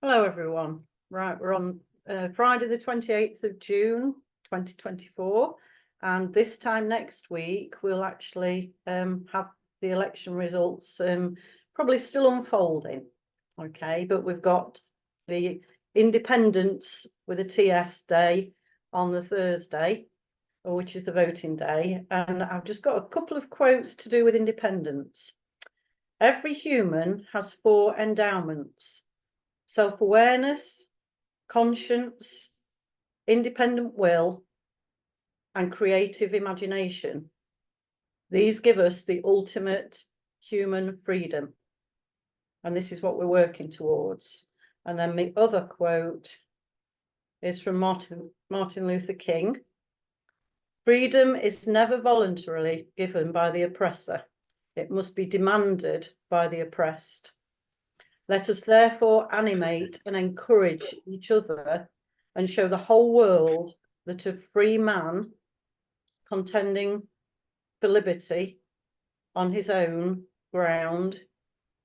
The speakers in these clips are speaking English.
Hello, everyone. Right, we're on Friday, the 28th of June, 2024. And this time next week, we'll actually have the election results probably still unfolding. Okay, but we've got the Independence with a TS day on the Thursday, which is the voting day. And I've just got a couple of quotes to do with independence. Every human has 4 endowments: self-awareness, conscience, independent will, and creative imagination. These give us the ultimate human freedom. And this is what we're working towards. And then the other quote is from Martin Luther King. Freedom is never voluntarily given by the oppressor. It must be demanded by the oppressed. Let us therefore animate and encourage each other and show the whole world that a free man contending for liberty on his own ground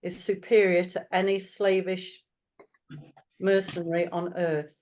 is superior to any slavish mercenary on earth.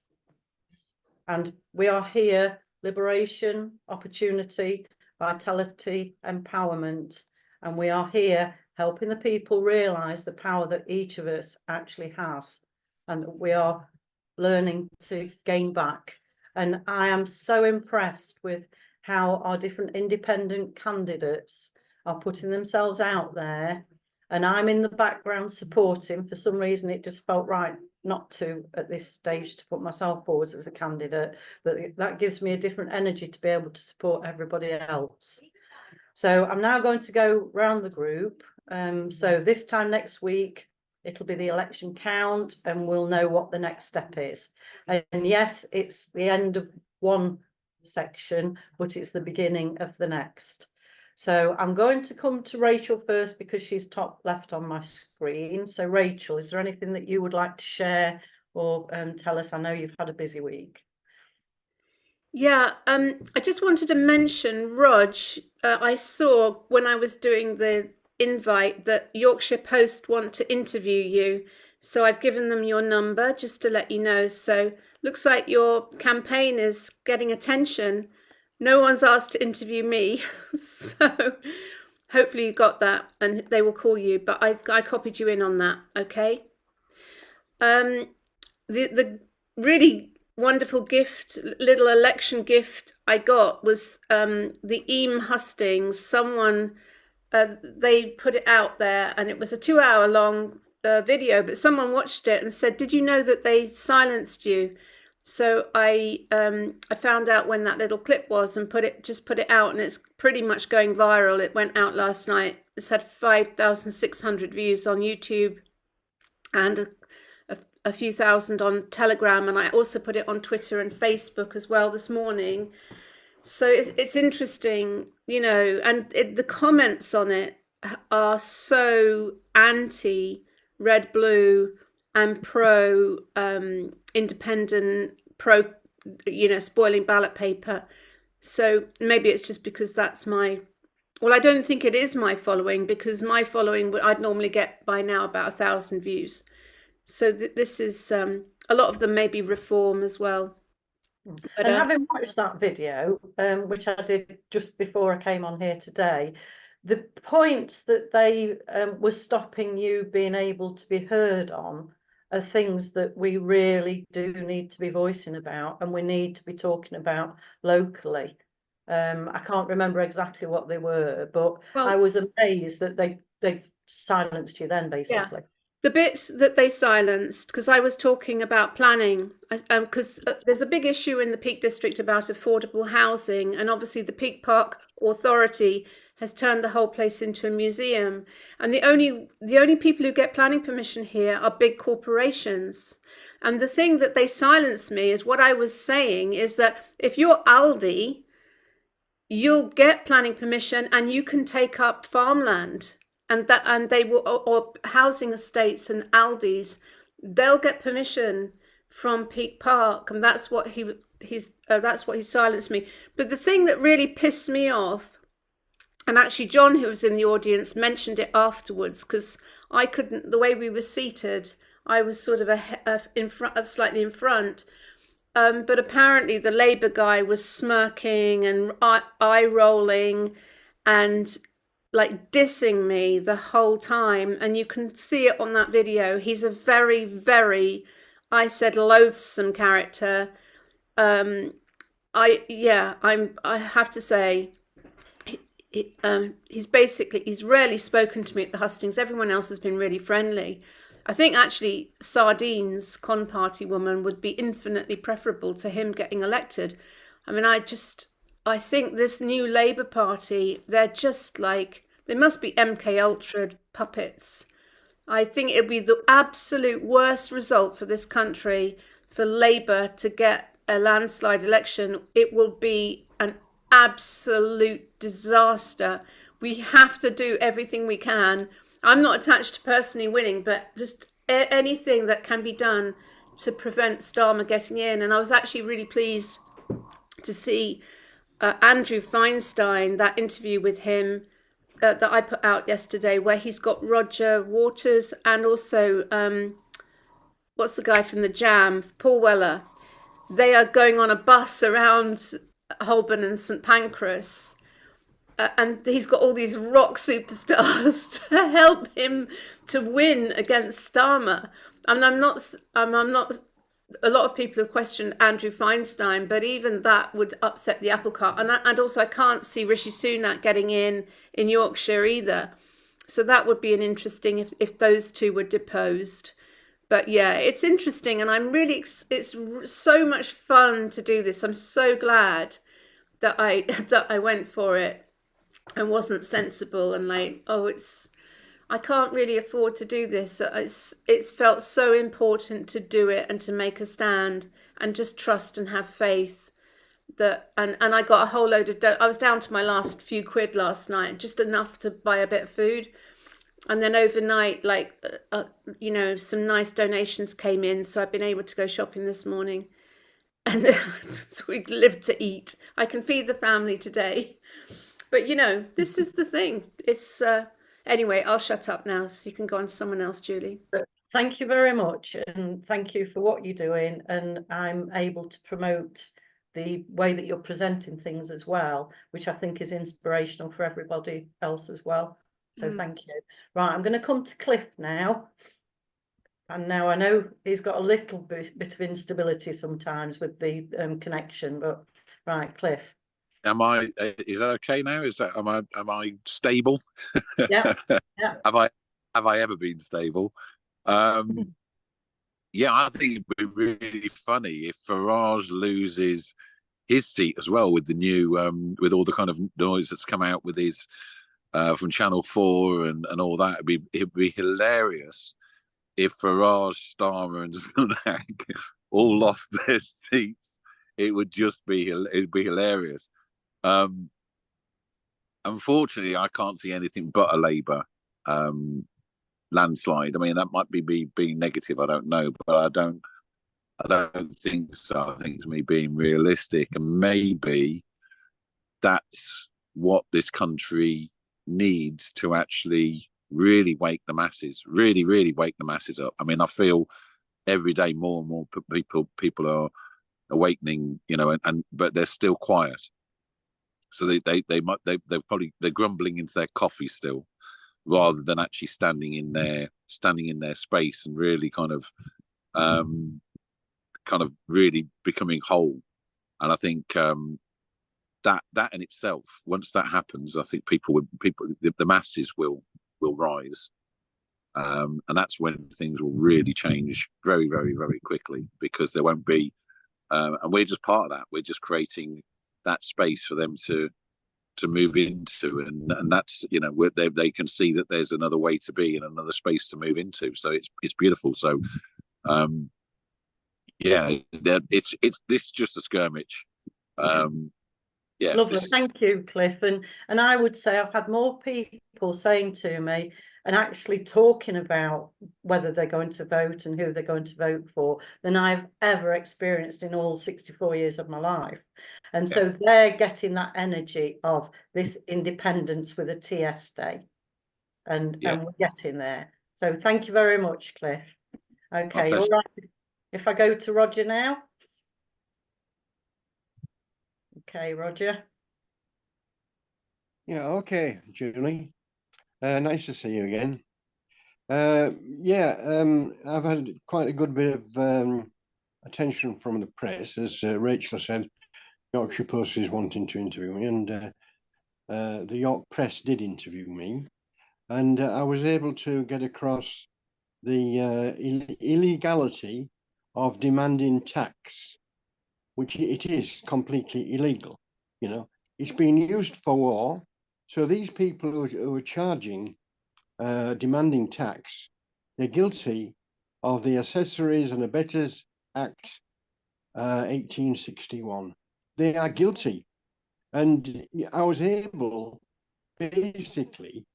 And we are here: liberation, opportunity, vitality, empowerment. And we are here helping the people realize the power that each of us actually has, and that we are learning to gain back. And I am so impressed with how our different independent candidates are putting themselves out there. And I'm in the background supporting. For some reason, it just felt right not to, at this stage, to put myself forward as a candidate. But that gives me a different energy to be able to support everybody else. So I'm now going to go round the group. So this time next week, it'll be the election count, and we'll know what the next step is. And yes, it's the end of one section, but it's the beginning of the next. So I'm going to come to Rachel first because she's top left on my screen. So Rachel, is there anything that you would like to share or tell us? I know you've had a busy week. Yeah, I just wanted to mention, Rog, I saw when I was doing the invite that Yorkshire Post want to interview you. So I've given them your number just to let you know. So looks like your campaign is getting attention. No one's asked to interview me. So hopefully you got that and they will call you. But I copied you in on that, okay? The really wonderful gift, little election gift I got was the Eam Hustings. Someone, they put it out there, and it was a 2-hour long video, but someone watched it and said, "Did you know that they silenced you?" So I found out when that little clip was and put it out, and it's pretty much going viral. It went out last night. It's had 5,600 views on YouTube and a few thousand on Telegram, and I also put it on Twitter and Facebook as well this morning. So it's interesting, and the comments on it are so anti red blue and pro independent, pro spoiling ballot paper. So maybe it's just because that's well, I don't think it is my following, because my following I'd normally get by now about 1,000 views. So this is a lot of them maybe reform as well. And having watched that video, which I did just before I came on here today, the points that they were stopping you being able to be heard on are things that we really do need to be voicing about, and we need to be talking about locally. I can't remember exactly what they were, but I was amazed that they silenced you then, basically. Yeah. The bits that they silenced, because I was talking about planning, because there's a big issue in the Peak District about affordable housing, and obviously the Peak Park Authority has turned the whole place into a museum, and the only people who get planning permission here are big corporations. And the thing that they silenced me is what I was saying is that if you're Aldi, you'll get planning permission and you can take up farmland. And they will, or housing estates and Aldi's, they'll get permission from Peak Park, and that's what that's what he silenced me. But the thing that really pissed me off, and actually John, who was in the audience, mentioned it afterwards, because I couldn't, the way we were seated, I was sort of in front, slightly in front. But apparently the Labour guy was smirking and eye rolling and like dissing me the whole time. And you can see it on that video. He's a very, very, I said, loathsome character. I have to say, he's rarely spoken to me at the hustings. Everyone else has been really friendly. I think actually Sardines Con Party woman would be infinitely preferable to him getting elected. I mean, I think this new Labour Party, they're just like, they must be MK Ultra puppets. I think it'd be the absolute worst result for this country for Labour to get a landslide election. It will be an absolute disaster. We have to do everything we can. I'm not attached to personally winning, but just anything that can be done to prevent Starmer getting in. And I was actually really pleased to see Andrew Feinstein, that interview with him that I put out yesterday, where he's got Roger Waters and also what's the guy from the Jam, Paul Weller. They are going on a bus around Holborn and St Pancras, and he's got all these rock superstars to help him to win against Starmer. And I'm not. A lot of people have questioned Andrew Feinstein, but even that would upset the apple cart. And also, I can't see Rishi Sunak getting in Yorkshire either. So that would be an interesting if those two were deposed. But yeah, it's interesting, and I'm really, it's so much fun to do this. I'm so glad that I went for it and wasn't sensible and like, oh, I can't really afford to do this. It's felt so important to do it and to make a stand and just trust and have faith that, and I got a whole load of, I was down to my last few quid last night, just enough to buy a bit of food. And then overnight, like, some nice donations came in. So I've been able to go shopping this morning. And so we live to eat. I can feed the family today. But, this is the thing. It's, anyway, I'll shut up now so you can go on to someone else, Julie. Thank you very much. And thank you for what you're doing. And I'm able to promote the way that you're presenting things as well, which I think is inspirational for everybody else as well. So thank you. Right, I'm going to come to Cliff now. And now I know he's got a little bit of instability sometimes with the connection, but right, Cliff. Is that okay now? Am I stable? Yeah. Have I ever been stable? Yeah, I think it'd be really funny if Farage loses his seat as well with the new with all the kind of noise that's come out with his from Channel 4 and all that. It'd be hilarious if Farage, Starmer, and Sunak all lost their seats. It'd be hilarious. Unfortunately, I can't see anything but a Labour landslide. I mean, that might be me being negative. I don't know, but I don't think so. I think it's me being realistic, and maybe that's what this country needs to actually really wake the masses, really wake the masses up. I mean, I feel every day more and more people are awakening, but they're still quiet. So they're grumbling into their coffee still, rather than actually standing in their space and really kind of really becoming whole. And I think that in itself, once that happens, I think the masses will rise, and that's when things will really change very, very, very quickly, because there won't be, and we're just part of that. We're just creating that space for them to move into, and that's, they can see that there's another way to be and another space to move into. So it's beautiful. So it's this just a skirmish. Yeah, lovely. Thank you, Cliff. And I would say I've had more people saying to me and actually talking about whether they're going to vote and who they're going to vote for than I've ever experienced in all 64 years of my life. And so they're getting that energy of this independence with a TS day. And we're getting there. So thank you very much, Cliff. Okay, pleasure. all right. If I go to Roger now. Okay, Roger. Yeah, okay, Julie. Nice to see you again. I've had quite a good bit of attention from the press, as Rachel said. Yorkshire Post is wanting to interview me, and the York Press did interview me, and I was able to get across the illegality of demanding tax, which it is completely illegal. You know, it's been used for war. So these people who are charging, demanding tax, they're guilty of the Accessories and Abettors Act 1861. They are guilty. And I was able, basically,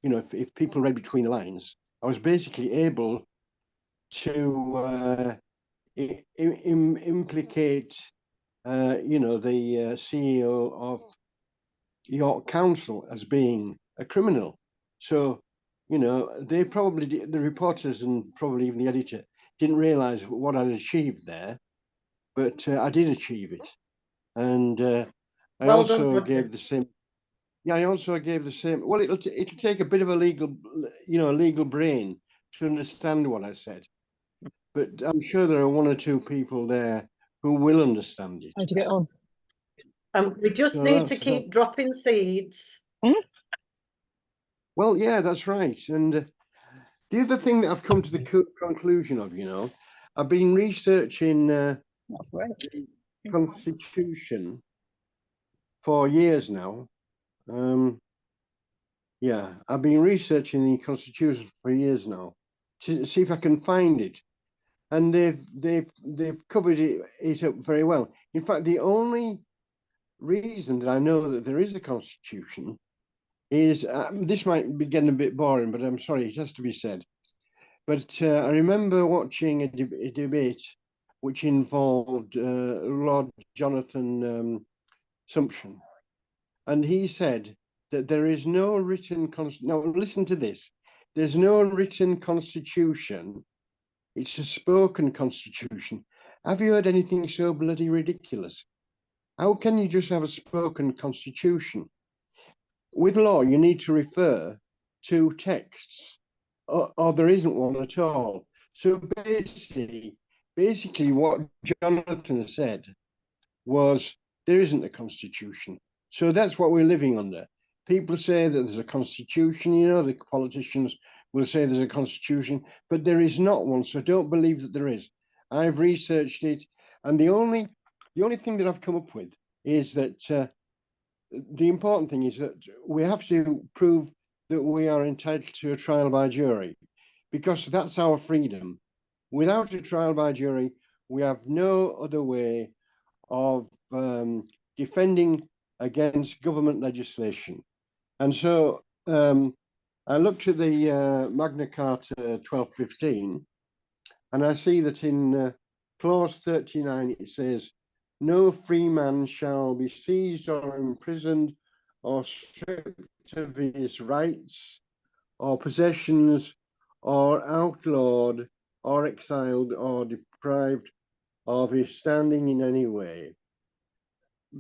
you know, if people read between the lines, I was basically able to implicate, you know, the CEO of York Council as being a criminal. So, you know, they probably, the reporters and probably even the editor, didn't realize what I'd achieved there, but I did achieve it. And I Well done, also Roger. gave the same. Yeah, I also gave the same. Well, it'll take a bit of a legal, you know, a legal brain to understand what I said, but I'm sure there are one or two people there who will understand it. How'd you get on? We just So need to that's keep dropping seeds. well, yeah, that's right. And the other thing that I've come to the conclusion of, you know, I've been researching That's great. Constitution for years now. Yeah, I've been researching the Constitution for years now to see if I can find it, and they've covered it up very well. In fact, the only reason that I know that there is a Constitution is this might be getting a bit boring, but I'm sorry, it has to be said. But I remember watching a debate which involved Lord Jonathan Sumption, and he said that there is no written now listen to this. There's no written constitution. It's a spoken constitution. Have you heard anything so bloody ridiculous? How can you just have a spoken constitution? With law, you need to refer to texts, or there isn't one at all. So basically what Jonathan said was there isn't a constitution. So that's what we're living under. People say that there's a constitution, you know, the politicians will say there's a constitution, but there is not one. So don't believe that there is. I've researched it, and the only thing that I've come up with is that the important thing is that we have to prove that we are entitled to a trial by jury, because that's our freedom. Without a trial by jury, we have no other way of defending against government legislation. And so I looked at the Magna Carta 1215, and I see that in clause 39 it says, no free man shall be seized or imprisoned or stripped of his rights or possessions or outlawed or exiled or deprived of his standing in any way.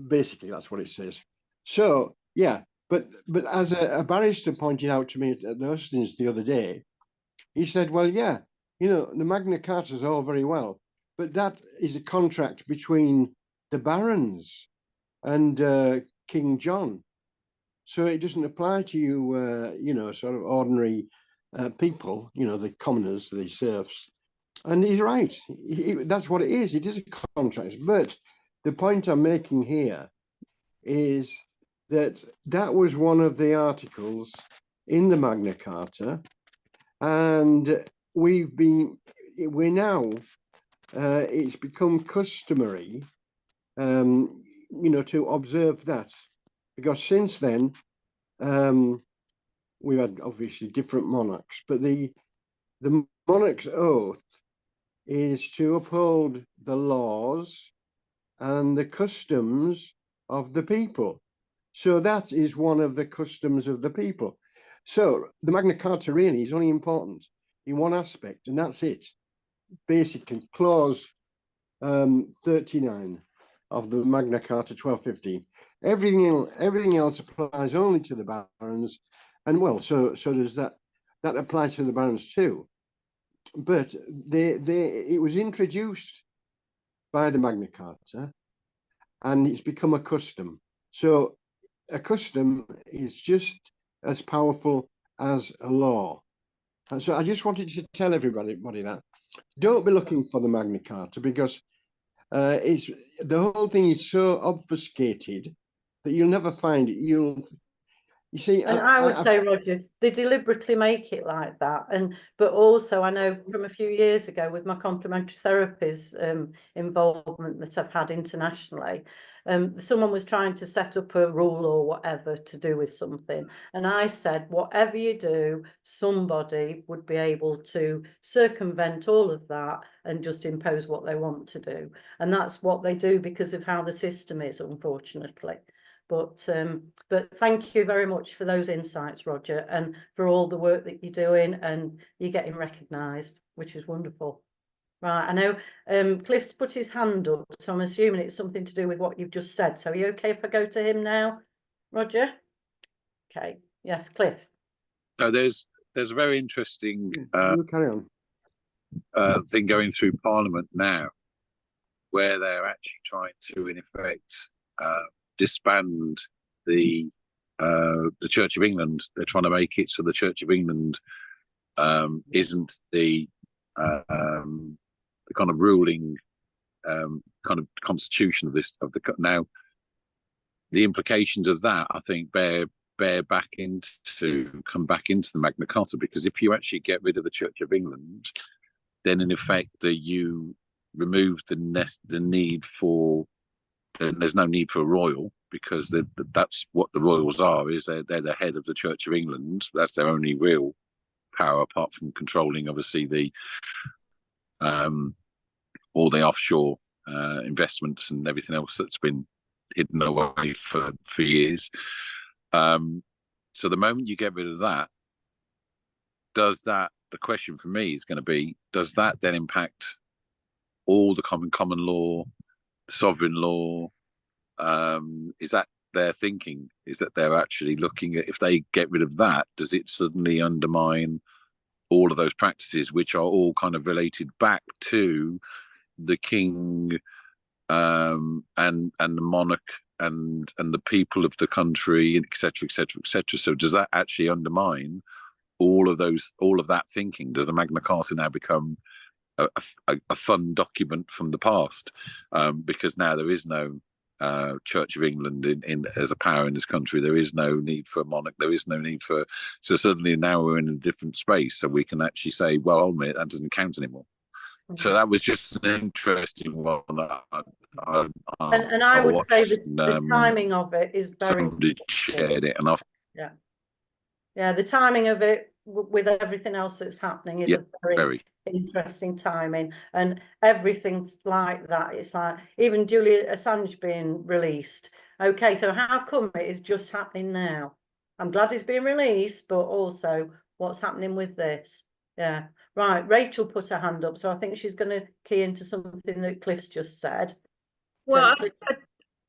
Basically, that's what it says. So, yeah, but as a barrister pointed out to me at the hustings the other day, he said, well, yeah, you know, the Magna Carta is all very well, but that is a contract between the barons and King John. So it doesn't apply to you, you know, sort of ordinary people, you know, the commoners, the serfs. And he's right. That's what it is. It is a contract. But the point I'm making here is that that was one of the articles in the Magna Carta, and we're now, it's become customary, you know, to observe that, because since then, we've had obviously different monarchs, but the monarch's oath is to uphold the laws and the customs of the people. So that is one of the customs of the people. So the Magna Carta really is only important in one aspect, and that's it. basically clause 39 of the Magna Carta 1215. Everything else applies only to the barons, and well, so does that. That applies to the barons too. But it was introduced by the Magna Carta, and it's become a custom. So a custom is just as powerful as a law. And so I just wanted to tell everybody that don't be looking for the Magna Carta, because it's the whole thing is so obfuscated that you'll never find it. You see, And I would say, Roger, they deliberately make it like that. But also, I know from a few years ago with my complementary therapies involvement that I've had internationally, someone was trying to set up a rule or whatever to do with something. And I said, whatever you do, somebody would be able to circumvent all of that and just impose what they want to do. And that's what they do because of how the system is, unfortunately. But thank you very much for those insights, Roger, and for all the work that you're doing, and you're getting recognised, which is wonderful. Right, I know Cliff's put his hand up, so I'm assuming it's something to do with what you've just said. So are you okay if I go to him now, Roger? Okay, yes, Cliff. So there's a very interesting you carry on. thing going through Parliament now, where they're actually trying to, in effect, disband the Church of England. They're trying to make it so the Church of England isn't the kind of ruling kind of constitution of this now. The implications of that, I think, come back into the Magna Carta, because if you actually get rid of the Church of England, then in effect you remove the need for. There's no need for a royal, because that's what the royals are. Is they're the head of the Church of England. That's their only real power, apart from controlling, obviously, the all the offshore investments and everything else that's been hidden away for years. So the moment you get rid of that, the question for me is going to be, does that then impact all the common law, sovereign law? Is that their thinking? Is that they're actually looking at, if they get rid of that, does it suddenly undermine all of those practices, which are all kind of related back to the king and the monarch and the people of the country, and et cetera, et cetera, et cetera? So does that actually undermine all of that thinking? Does the Magna Carta now become a fun document from the past, because now there is no Church of England in as a power in this country? There is no need for a monarch. There is no need for. So suddenly now we're in a different space, so we can actually say, well, hold a minute, that doesn't count anymore. Mm-hmm. So that was just an interesting one. And I would say that the timing of it is very. Somebody shared it enough. Yeah, the timing of it with everything else that's happening is a very interesting timing, and everything's like that. It's like even Julian Assange being released. Okay, so how come it is just happening now? I'm glad it's being released, but also what's happening with this? Yeah, right. Rachel put her hand up, so I think she's going to key into something that Cliff's just said. Well,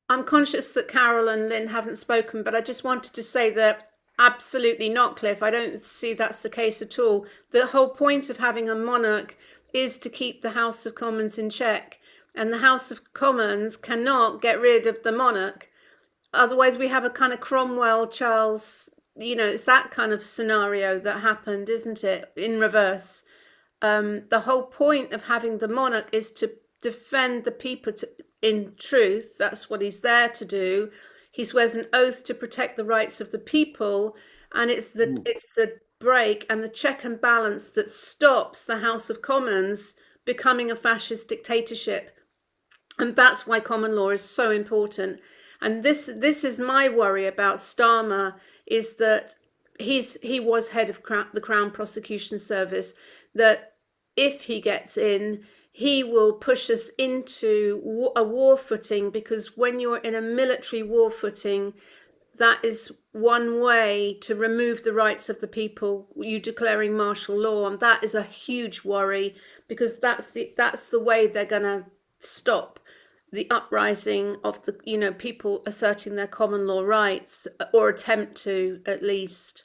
I'm conscious that Carol and Lynn haven't spoken, but I just wanted to say that absolutely not, Cliff. I don't see that's the case at all. The whole point of having a monarch is to keep the House of Commons in check, and the House of Commons cannot get rid of the monarch. Otherwise, we have a kind of Cromwell, Charles, it's that kind of scenario that happened, isn't it? In reverse. The whole point of having the monarch is to defend the people in truth. That's what he's there to do. He swears an oath to protect the rights of the people, and it's the break and the check and balance that stops the House of Commons becoming a fascist dictatorship. And that's why common law is so important. And this is my worry about Starmer, is that he was head of the Crown Prosecution Service, that if he gets in, he will push us into a war footing, because when you're in a military war footing, that is one way to remove the rights of the people, you declaring martial law, and that is a huge worry, because that's the way they're going to stop the uprising of the, you know, people asserting their common law rights, or attempt to, at least.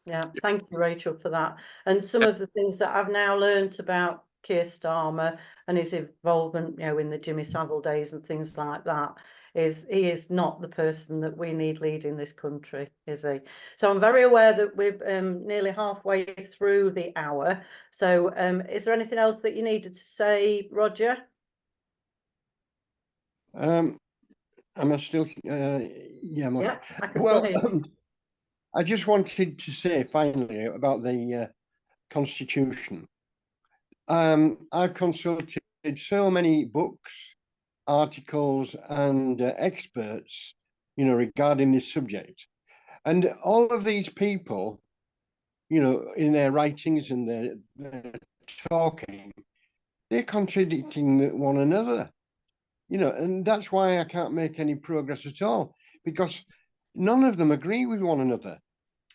Yeah, thank you, Rachel, for that. And some of the things that I've now learnt about Keir Starmer and his involvement, you know, in the Jimmy Savile days and things like that, is he is not the person that we need leading this country, is he? So I'm very aware that we're nearly halfway through the hour. So is there anything else that you needed to say, Roger? Am I still? Yeah. Yeah, I can Well, still hear you. I just wanted to say finally about the Constitution. I've consulted so many books, articles, and experts, you know, regarding this subject, and all of these people, you know, in their writings and their talking, they're contradicting one another, you know, and that's why I can't make any progress at all, because none of them agree with one another.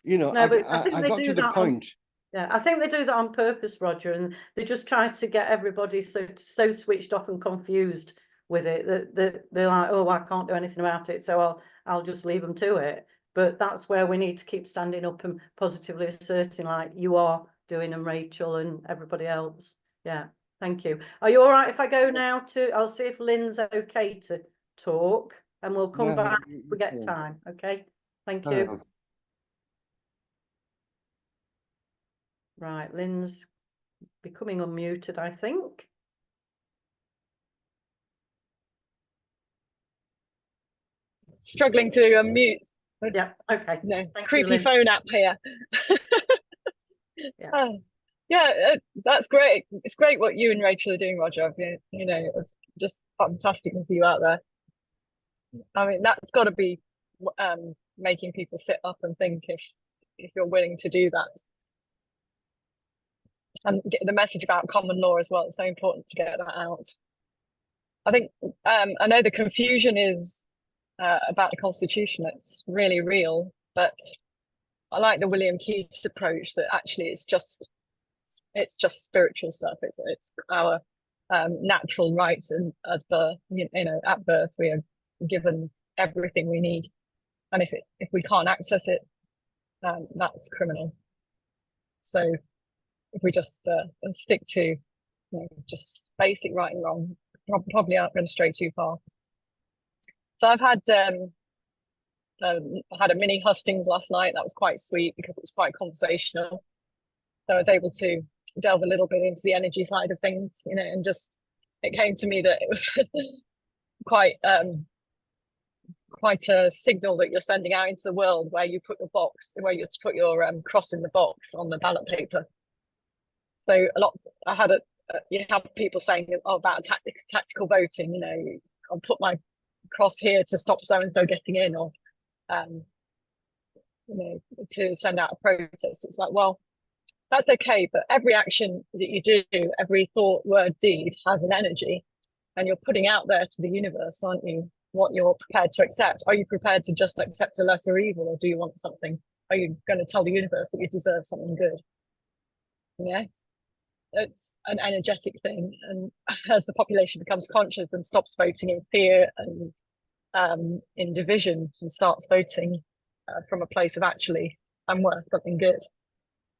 You know, No, but I think I they got do to the that point. Yeah, I think they do that on purpose, Roger, and they just try to get everybody so switched off and confused with it that they're like, oh, I can't do anything about it, so I'll just leave them to it. But that's where we need to keep standing up and positively asserting, like you are doing, and Rachel and everybody else. Yeah, thank you. Are you all right if I go now to? I'll see if Lynn's okay to talk, and we'll come back if we get time. Okay, thank you. Right, Lynn's becoming unmuted, I think. Struggling to unmute. Yeah, okay. No, Thank you, creepy Lynn. phone app here. Yeah. Yeah, that's great. It's great what you and Rachel are doing, Roger. You know, it's just fantastic to see you out there. I mean, that's got to be making people sit up and think if you're willing to do that. And get the message about common law as well. It's so important to get that out. I think I know the confusion is about the Constitution. It's really real, but I like the William Keats approach that actually it's just spiritual stuff. It's our natural rights, and as birth, you know, at birth we are given everything we need, and if we can't access it, that's criminal. So if we just stick to, you know, just basic right and wrong, probably aren't going to stray too far. So I've had a mini hustings last night. That was quite sweet because it was quite conversational. So I was able to delve a little bit into the energy side of things, you know, and just it came to me that it was quite a signal that you're sending out into the world, where you put your cross in the box on the ballot paper. So you have people saying, oh, about tactical voting, you know, I'll put my cross here to stop so and so getting in, or you know, to send out a protest. It's like, well, that's okay, but every action that you do, every thought, word, deed has an energy, and you're putting out there to the universe, aren't you, what you're prepared to accept? Are you prepared to just accept a lesser evil, or do you want something? Are you going to tell the universe that you deserve something good? Yeah, it's an energetic thing, and as the population becomes conscious and stops voting in fear and in division, and starts voting from a place of actually, I'm worth something good,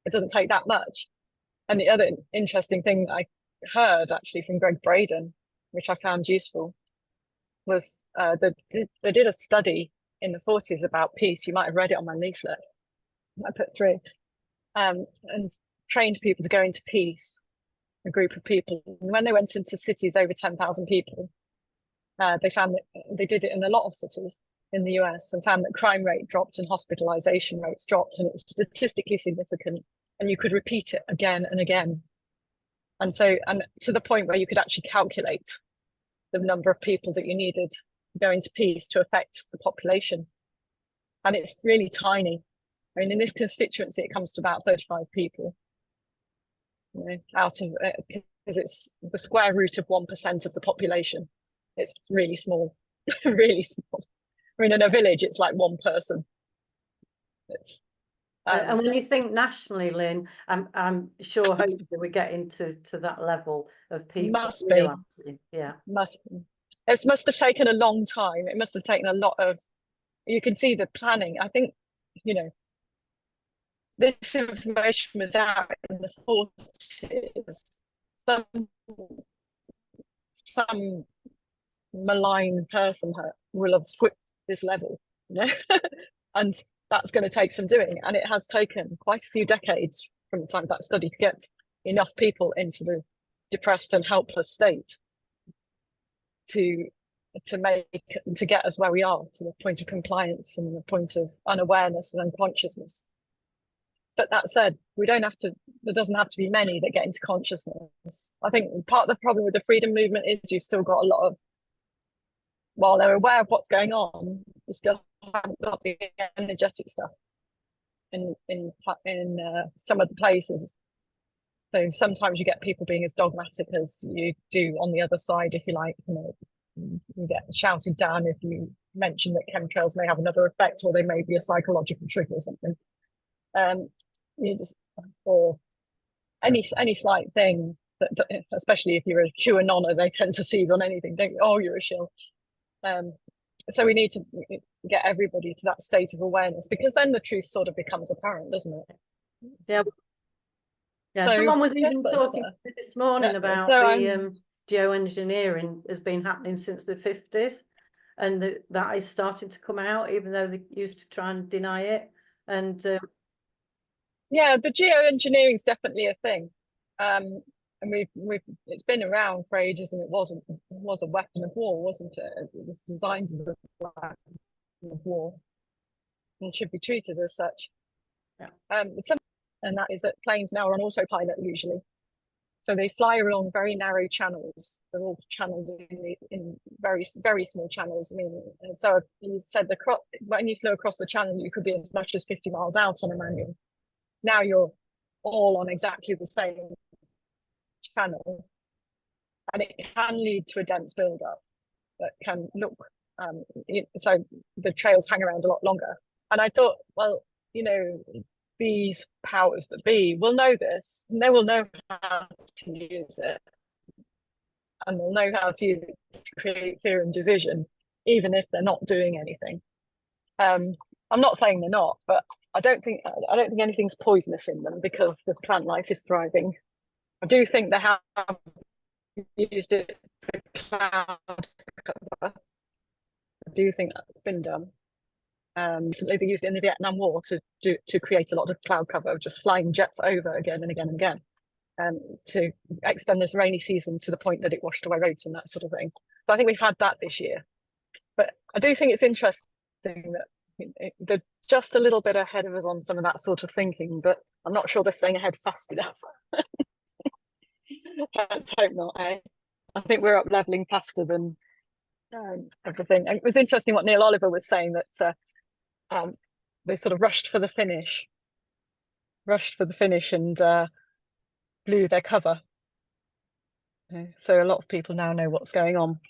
it doesn't take that much. And the other interesting thing I heard actually from Greg Braden, which I found useful, was they did a study in the 40s about peace. You might have read it on my leaflet I put through, and trained people to go into peace, a group of people. And when they went into cities over 10,000 people, they found that they did it in a lot of cities in the US, and found that crime rate dropped and hospitalization rates dropped, and it was statistically significant, and you could repeat it again and again. And so, and to the point where you could actually calculate the number of people that you needed to go into peace to affect the population. And it's really tiny. I mean, in this constituency, it comes to about 35 people, you know, out of, because it's the square root of 1% of the population. It's really small, really small. I mean, in a village, it's like one person. It's And when you think nationally, Lynn, I'm sure hopefully we're getting to that level of people must be. realising. Yeah. It must have taken a long time. It must have taken a lot of, you can see the planning. I think, you know, this information was out in the 40s. Some malign person will have squipped this level, you know, and that's going to take some doing. And it has taken quite a few decades from the time of that study to get enough people into the depressed and helpless state to get us where we are, to the point of compliance and the point of unawareness and unconsciousness. But that said, there doesn't have to be many that get into consciousness. I think part of the problem with the freedom movement is you've still got a lot of, while they're aware of what's going on, you still haven't got the energetic stuff in some of the places. So sometimes you get people being as dogmatic as you do on the other side, if you like. You know, you get shouted down if you mention that chemtrails may have another effect, or they may be a psychological trigger or something. You just, or any slight thing that, especially if you're a QAnoner, they tend to seize on anything, don't you? Oh, you're a shill. So we need to get everybody to that state of awareness, because then the truth sort of becomes apparent, doesn't it? Yeah. Yeah, So, someone was yes, even that's talking this morning yeah, about so the geoengineering has been happening since the 50s, and that is starting to come out, even though they used to try and deny it. And yeah, the geoengineering is definitely a thing, and it's been around for ages, and it was a weapon of war, wasn't it? It was designed as a weapon of war and should be treated as such. Yeah. And that is that planes now are on autopilot usually, so they fly along very narrow channels. They're all channeled in very, very small channels. I mean, and so you said when you flew across the channel, you could be as much as 50 miles out on a manual. Now you're all on exactly the same channel, and it can lead to a dense buildup that can look, so the trails hang around a lot longer. And I thought, well, you know, these powers that be will know this, and they will know how to use it, and they'll know how to use it to create fear and division, even if they're not doing anything. I'm not saying they're not, but I don't think anything's poisonous in them, because the plant life is thriving. I do think they have used it for cloud cover. I do think that's been done. Recently they used it in the Vietnam War to create a lot of cloud cover, just flying jets over again and again and again, to extend this rainy season to the point that it washed away roads and that sort of thing. So I think we've had that this year. But I do think it's interesting that they're just a little bit ahead of us on some of that sort of thinking, but I'm not sure they're staying ahead fast enough. Let's hope not, eh? I think we're up leveling faster than everything. And it was interesting what Neil Oliver was saying, that they sort of rushed for the finish and blew their cover. So a lot of people now know what's going on.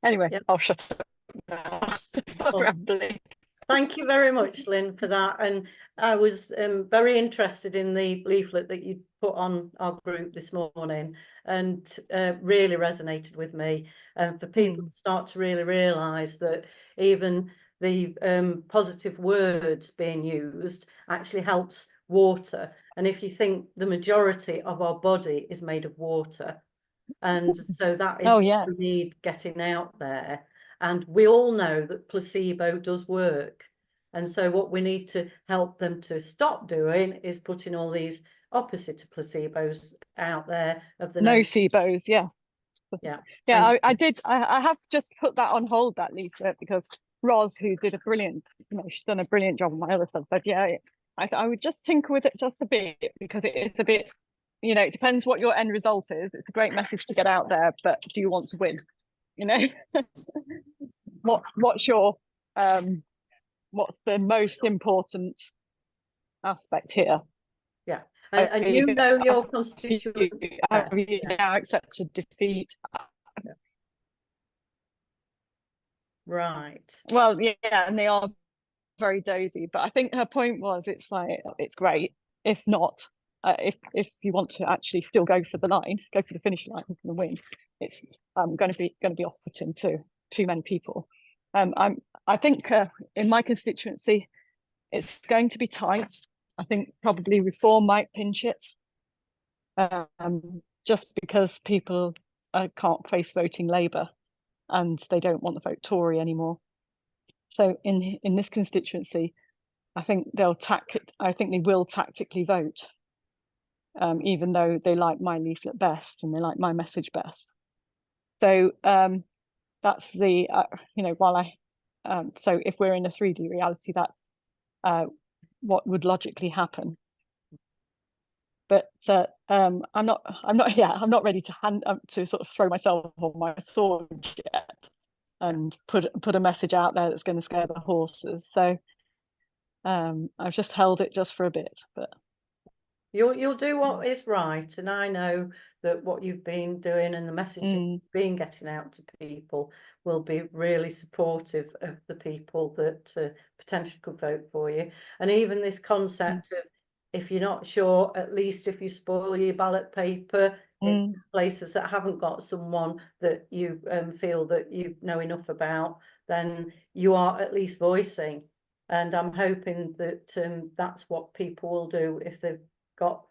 Anyway, yep. I'll shut up now. Stop rambling. Thank you very much, Lynn, for that. And I was very interested in the leaflet that you put on our group this morning, and really resonated with me. For people to start to really realise that even the positive words being used actually helps water. And if you think the majority of our body is made of water, and so that is what we need getting out there. And we all know that placebo does work. And so what we need to help them to stop doing is putting all these opposite to placebos out there of the nocebos. Yeah. I have just put that on hold, that leaflet, because Roz, who did a brilliant, she's done a brilliant job on my other stuff, said, I would just tinker with it just a bit, because it is a bit, it depends what your end result is. It's a great message to get out there, but do you want to win? What's your what's the most important aspect here? Yeah, and your constituents. Have you now accepted defeat? Right. Well, yeah, and they are very dozy. But I think her point was, it's like, it's great. If not, if you want to actually still go for the line, go for the finish line and win, it's going to be off-putting to too many people. I think in my constituency, it's going to be tight. I think probably Reform might pinch it, just because people can't face voting Labour, and they don't want to vote Tory anymore. So in this constituency, I think they will tactically vote, even though they like my leaflet best and they like my message best. So that's the so if we're in a 3D reality, that's what would logically happen. But I'm not ready to sort of throw myself on my sword yet and put a message out there that's going to scare the horses. So I've just held it just for a bit, but You'll do what is right, and I know that what you've been doing and the message you've been getting out to people will be really supportive of the people that potentially could vote for you. And even this concept of, if you're not sure, at least if you spoil your ballot paper in places that haven't got someone that you feel that you know enough about, then you are at least voicing. And I'm hoping that that's what people will do if they've got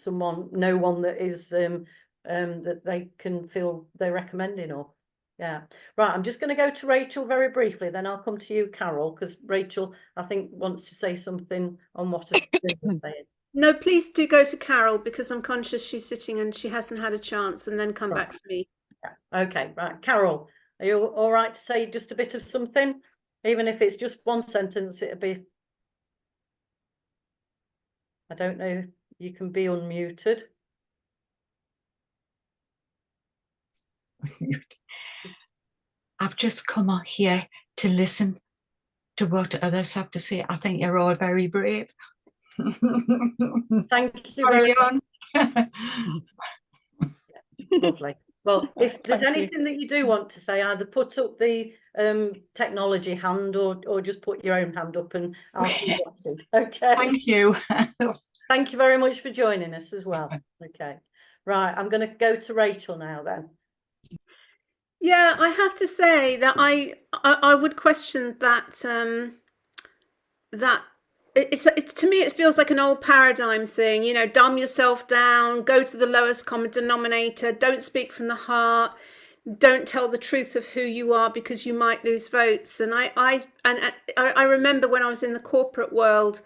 no one that is that they can feel they're recommending. Or right, I'm just going to go to Rachel very briefly, then I'll come to you, Carol, because Rachel, I think, wants to say something on what is saying. No, please do go to Carol, because I'm conscious she's sitting and she hasn't had a chance, and then come back to me. Okay, right, Carol, are you all right to say just a bit of something, even if it's just one sentence? It'll be, I don't know, you can be unmuted. I've just come out here to listen to what others have to say. I think you're all very brave. Thank you very much. Lovely. Well, if there's anything that you do want to say, either put up the technology hand or just put your own hand up and I'll see what to. Okay. Thank you. Thank you very much for joining us as well. Okay. Right, I'm going to go to Rachel now then. Yeah, I have to say that I would question that that to me it feels like an old paradigm thing, you know, dumb yourself down, go to the lowest common denominator, don't speak from the heart, don't tell the truth of who you are because you might lose votes. And I remember when I was in the corporate world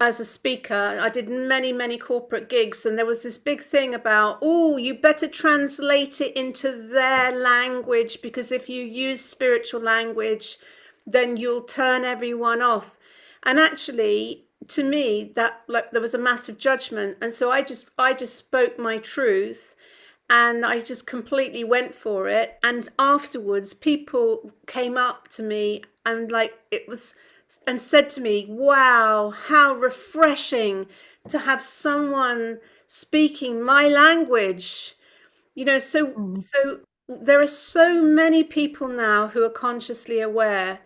as a speaker, I did many corporate gigs, and there was this big thing about, oh, you better translate it into their language, because if you use spiritual language, then you'll turn everyone off. And actually, to me, that, like, there was a massive judgment. And so I just spoke my truth, and I just completely went for it. And afterwards, people came up to me and and said to me, wow, how refreshing to have someone speaking my language. You know, so there are so many people now who are consciously aware.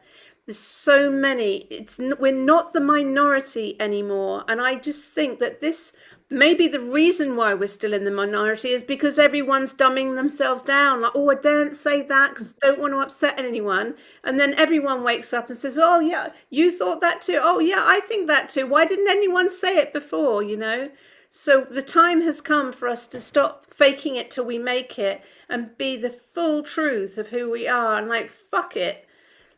There's so many. We're not the minority anymore. And I just think that this maybe the reason why we're still in the minority is because everyone's dumbing themselves down. Like, oh, I daren't say that because I don't want to upset anyone. And then everyone wakes up and says, oh, yeah, you thought that too. Oh, yeah, I think that too. Why didn't anyone say it before, you know? So the time has come for us to stop faking it till we make it and be the full truth of who we are. And like, fuck it.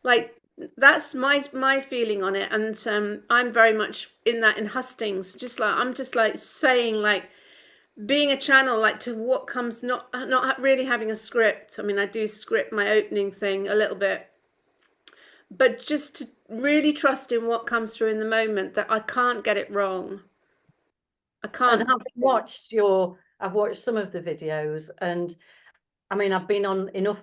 Like, that's my feeling on it. And I'm very much in that in hustings, I'm just saying, like, being a channel, like, to what comes, not really having a script. I mean, I do script my opening thing a little bit, but just to really trust in what comes through in the moment, that I can't get it wrong. I can't. And I've watched some of the videos, and I mean, I've been on enough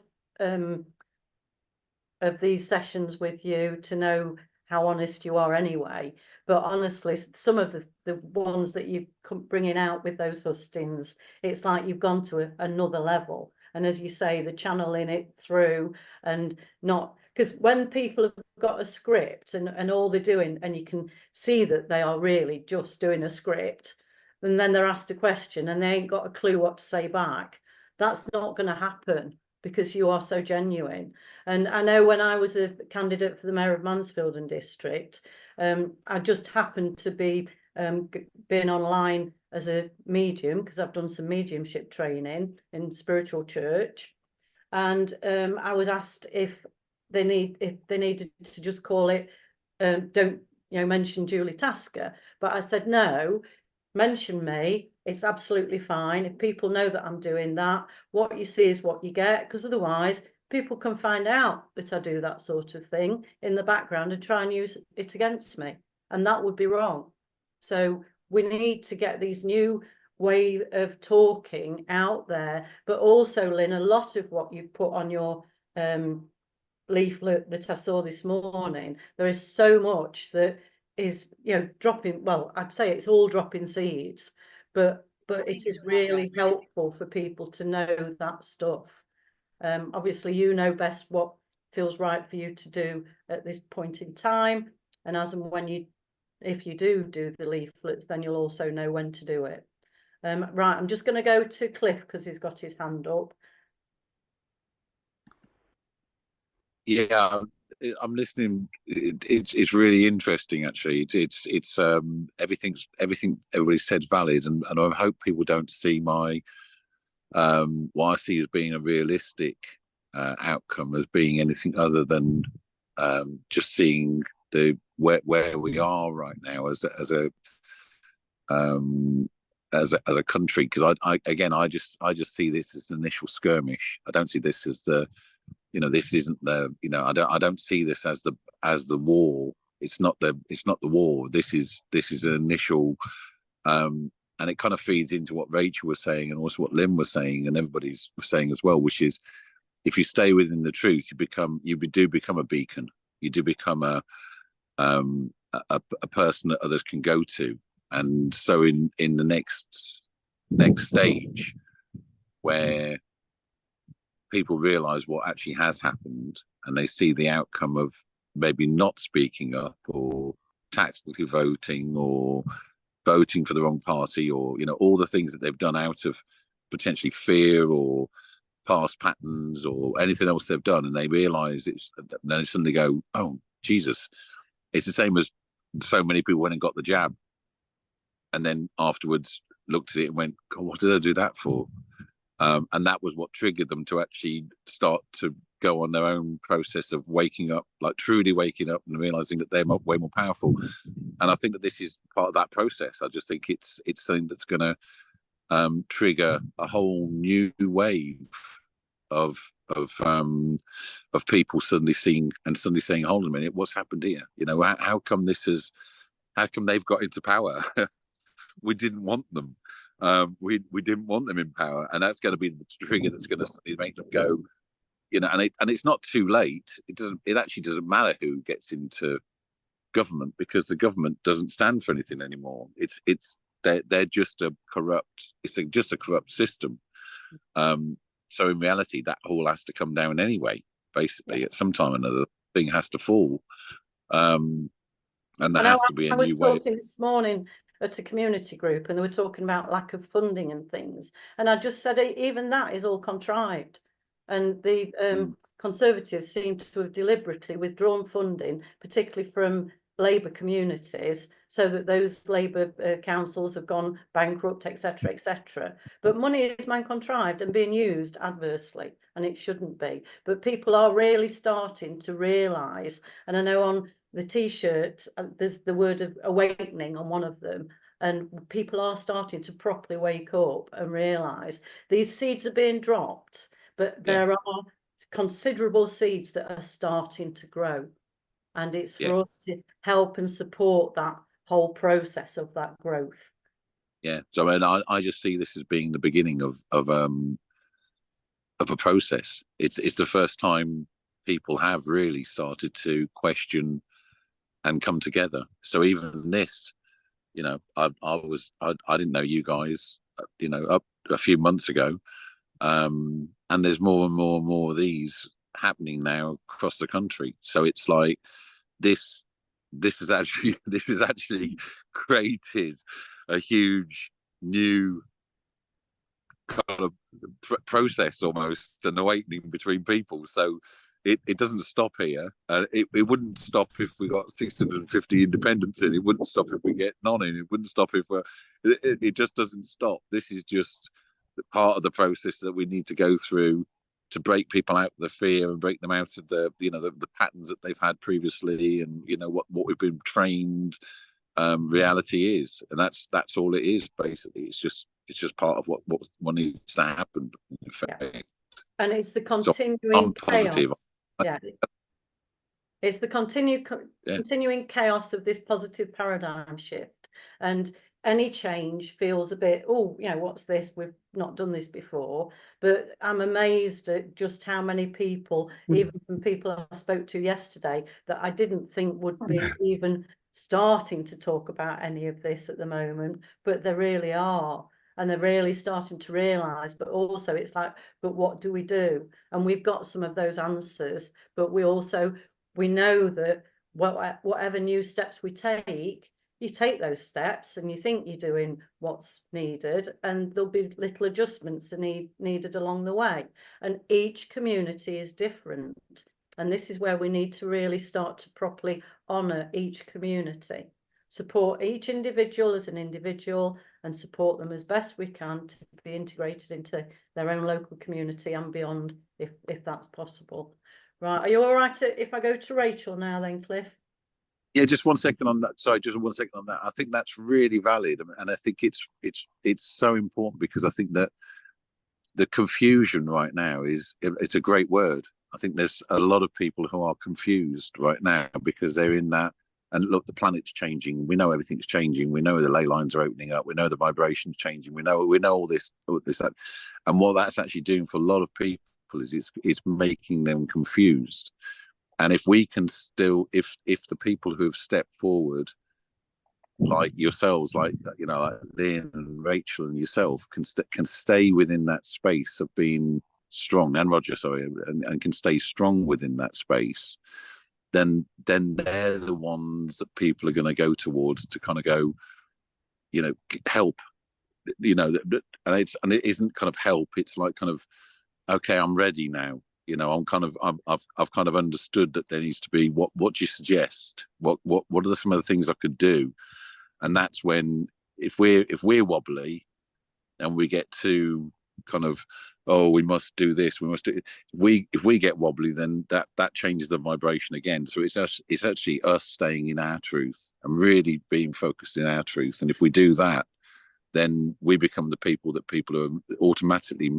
of these sessions with you to know how honest you are anyway. But honestly, some of the ones that you come bringing out with those hustings, it's like you've gone to another level. And as you say, the channeling it through, and not, because when people have got a script and all they're doing, and you can see that they are really just doing a script, and then they're asked a question and they ain't got a clue what to say back, that's not going to happen because you are so genuine. And I know when I was a candidate for the mayor of Mansfield and district, I just happened to be being online as a medium, because I've done some mediumship training in spiritual church, and I was asked if they needed to just call it don't mention Julie Tasker, but I said no, mention me, it's absolutely fine. If people know that I'm doing that, what you see is what you get, because otherwise people can find out that I do that sort of thing in the background and try and use it against me, and that would be wrong. So we need to get these new way of talking out there. But also, Lynn, a lot of what you put on your leaflet that I saw this morning, there is so much that is dropping, well, I'd say it's all dropping seeds, but it is really helpful for people to know that stuff. Obviously you know best what feels right for you to do at this point in time, and as and when if you do the leaflets, then you'll also know when to do it. Right, I'm just going to go to Cliff because he's got his hand up. Yeah, I'm listening. It's really interesting, actually. It's everything everybody said valid, and I hope people don't see my what I see as being a realistic outcome as being anything other than just seeing where we are right now as a country. Because I just see this as an initial skirmish. I don't see this as this isn't I don't see this as the war. It's not the war. This is an initial, and it kind of feeds into what Rachel was saying and also what Lynn was saying and everybody's saying as well, which is if you stay within the truth, you do become a beacon. You do become a person that others can go to. And so in the next stage, where people realize what actually has happened and they see the outcome of maybe not speaking up or tactically voting or voting for the wrong party, or all the things that they've done out of potentially fear or past patterns or anything else they've done, and they realize then they suddenly go, oh Jesus. It's the same as so many people went and got the jab and then afterwards looked at it and went, God, what did I do that for? And that was what triggered them to actually start to go on their own process of waking up, like truly waking up and realizing that they're way more powerful. And I think that this is part of that process. I just think it's something that's going to trigger a whole new wave of people suddenly saying, hold on a minute, what's happened here? How come they've got into power? We didn't want them. We didn't want them in power, and that's going to be the trigger that's going to make them go. And it's not too late. It actually doesn't matter who gets into government, because the government doesn't stand for anything anymore. They're just a corrupt. Just a corrupt system. So in reality, that all has to come down anyway. Basically, at some time or another, thing has to fall, and there has to be a new way. I was talking this morning at a community group, and they were talking about lack of funding and things, and I just said even that is all contrived, and the Conservatives seem to have deliberately withdrawn funding, particularly from Labour communities, so that those Labour councils have gone bankrupt, etc., etc. But money is man-contrived and being used adversely, and it shouldn't be. But people are really starting to realise, and I know on the T-shirt there's the word of awakening on one of them, and people are starting to properly wake up and realise these seeds are being dropped, but there are considerable seeds that are starting to grow. And it's for us to help and support that whole process of that growth. Yeah. So I just see this as being the beginning of a process. It's the first time people have really started to question and come together. So even this, I didn't know you guys, up a few months ago. And and there's more and more and more of these happening now across the country. So it's like this has actually created a huge new kind of process, almost an awakening between people. So it doesn't stop here. It wouldn't stop if we got 650 independents in. It wouldn't stop if we get none in. It wouldn't stop if it just doesn't stop. This is just part of the process that we need to go through to break people out of the fear and break them out of the the patterns that they've had previously, and what we've been trained reality is. And that's all it is, basically. It's just part of what needs to happen, in fact. Yeah. And it's the So continuing I'm positive. chaos. Yeah. It's the continuing chaos of this positive paradigm shift. And any change feels a bit, oh, what's this? We've not done this before. But I'm amazed at just how many people, even from people I spoke to yesterday, that I didn't think would be even starting to talk about any of this at the moment, but they really are. And they're really starting to realise, but also it's like, but what do we do? And we've got some of those answers, but we know that whatever new steps we take, you take those steps and you think you're doing what's needed, and there'll be little adjustments needed along the way. And each community is different. And this is where we need to really start to properly honour each community, support each individual as an individual, and support them as best we can to be integrated into their own local community and beyond, if that's possible. Right, are you all right if I go to Rachel now then, Cliff? Yeah, just 1 second on that. Sorry, just 1 second on that. I think that's really valid, and I think it's so important, because I think that the confusion right now it's a great word. I think there's a lot of people who are confused right now because they're in that. And look, the planet's changing. We know everything's changing. We know the ley lines are opening up. We know the vibration's changing. We know all this, that. And what that's actually doing for a lot of people is it's making them confused. And if we can still, if the people who have stepped forward, like yourselves, like Lynn and Rachel and yourself, can stay within that space of being strong, and Roger, sorry, and can stay strong within that space, then they're the ones that people are going to go towards to kind of go, help, and it isn't kind of help. It's like kind of, okay, I'm ready now. I've kind of understood that there needs to be what do you suggest? What are some of the things I could do? And that's when, if we're wobbly and we get to kind of, oh, we must do this, we must do it. If we get wobbly, then that changes the vibration again. So it's actually us staying in our truth and really being focused in our truth. And if we do that, then we become the people that people are automatically,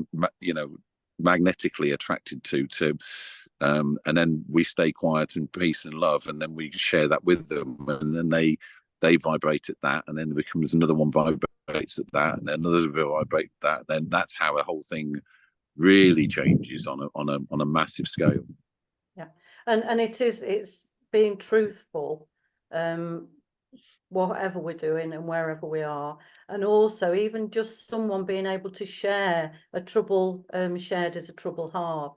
magnetically attracted to, and then we stay quiet in peace and love, and then we share that with them, and then they vibrate at that, and then there becomes another one vibrates at that, and then others will vibrate at that. Then that's how the whole thing really changes on a massive scale. Yeah, and it's being truthful, whatever we're doing and wherever we are, and also even just someone being able to share a trouble, shared as a trouble half,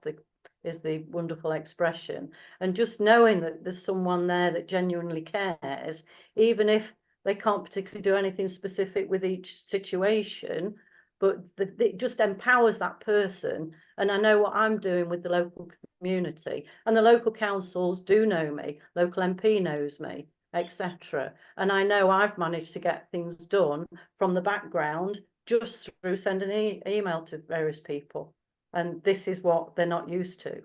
is the wonderful expression. And just knowing that there's someone there that genuinely cares, even if they can't particularly do anything specific with each situation, but it just empowers that person. And I know what I'm doing with the local community, and the local councils do know me, local MP knows me, etc. And I know I've managed to get things done from the background just through sending an email to various people. And this is what they're not used to.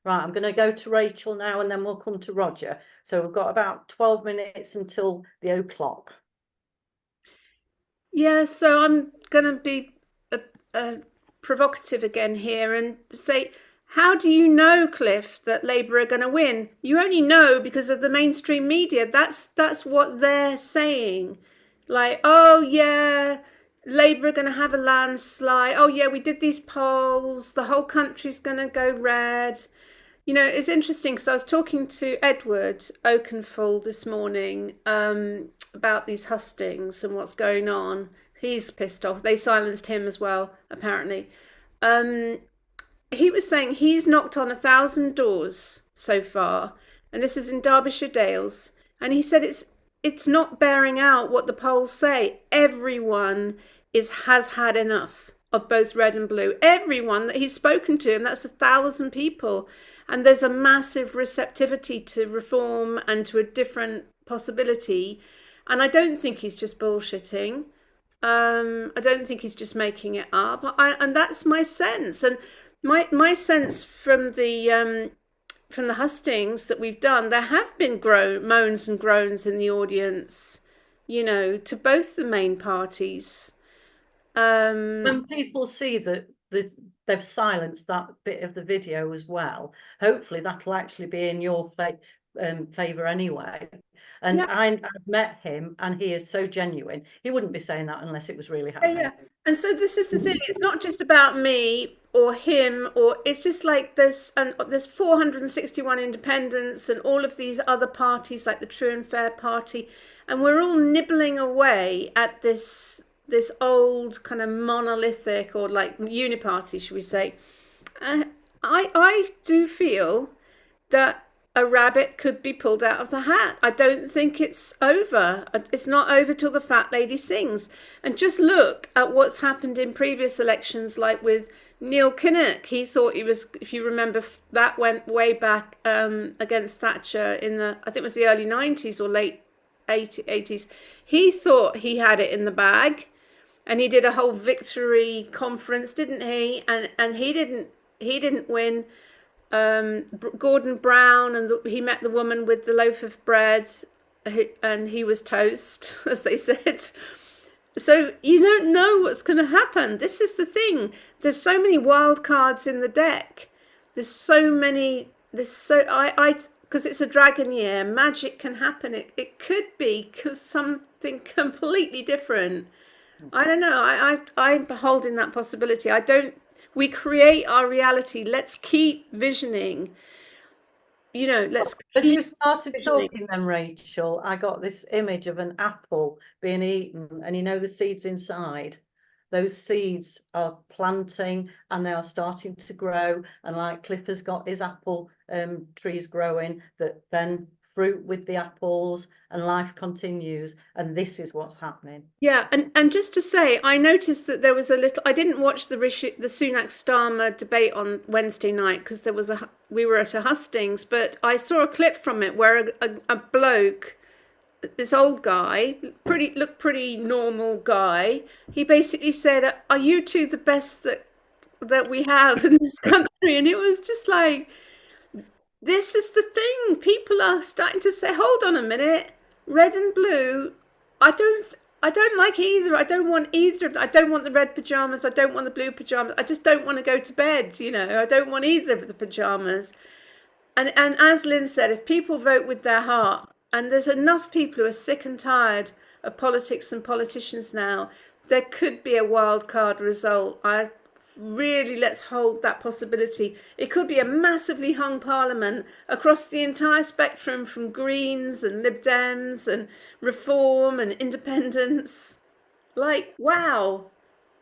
Right, I'm going to go to Rachel now, and then we'll come to Roger. So we've got about 12 minutes until the o'clock. Yeah, so I'm going to be provocative again here and say, how do you know, Cliff, that Labour are going to win? You only know because of the mainstream media. That's what they're saying. Like, oh yeah, Labour are going to have a landslide. Oh yeah, we did these polls. The whole country's going to go red. It's interesting because I was talking to Edward Oakenfold this morning about these hustings and what's going on. He's pissed off. They silenced him as well, apparently. he was saying he's knocked on 1,000 doors so far, and this is in Derbyshire Dales, and he said it's not bearing out what the polls say. Everyone has had enough of both red and blue. Everyone that he's spoken to, and that's 1,000 people, and there's a massive receptivity to reform and to a different possibility. And I don't think he's just bullshitting. I don't think he's just making it up. And that's my sense. And my sense from the hustings that we've done, there have been moans and groans in the audience, you know, to both the main parties. When people see that they've silenced that bit of the video as well, hopefully that'll actually be in your favour anyway. And Yeah. I've met him, and he is so genuine. He wouldn't be saying that unless it was really happening. Yeah. And so this is the thing. It's not just about me or him, or it's just like there's 461 independents and all of these other parties like the True and Fair Party, and we're all nibbling away at this old kind of monolithic, or like uniparty, should we say. I do feel that a rabbit could be pulled out of the hat. I don't think it's over. It's not over till the fat lady sings. And just look at what's happened in previous elections, like with Neil Kinnock. He thought he was, if you remember, that went way back against Thatcher in the, I think it was the early 90s or late 80s. He thought he had it in the bag, and he did a whole victory conference, didn't he? And he didn't win. Gordon Brown, and he met the woman with the loaf of bread, and he was toast, as they said. So you don't know what's going to happen. This is the thing. There's so many wild cards in the deck. Because it's a dragon year, magic can happen. It could be something completely different. I don't know. I'm beholding that possibility. We create our reality. Let's keep visioning. You know, let's As keep you started visioning. talking then, Rachel, I got this image of an apple being eaten, and you know the seeds inside. Those seeds are planting, and they are starting to grow. And like Cliff has got his apple trees growing, that then fruit with the apples, and life continues. And this is what's happening. Yeah, and just to say, I noticed that there was a little. I didn't watch the Sunak Starmer debate on Wednesday night because we were at a hustings, but I saw a clip from it where a bloke, this old guy, looked pretty normal guy. He basically said, "Are you two the best that we have in this country?" And it was just like, this is the thing. People are starting to say, "Hold on a minute, red and blue. I don't like either. I don't want either. I don't want the red pajamas. I don't want the blue pajamas. I just don't want to go to bed. You know, I don't want either of the pajamas." And as Lynn said, if people vote with their heart, and there's enough people who are sick and tired of politics and politicians now, there could be a wild card result. Let's hold that possibility. It could be a massively hung parliament across the entire spectrum, from Greens and Lib Dems and Reform and Independents. Like, wow.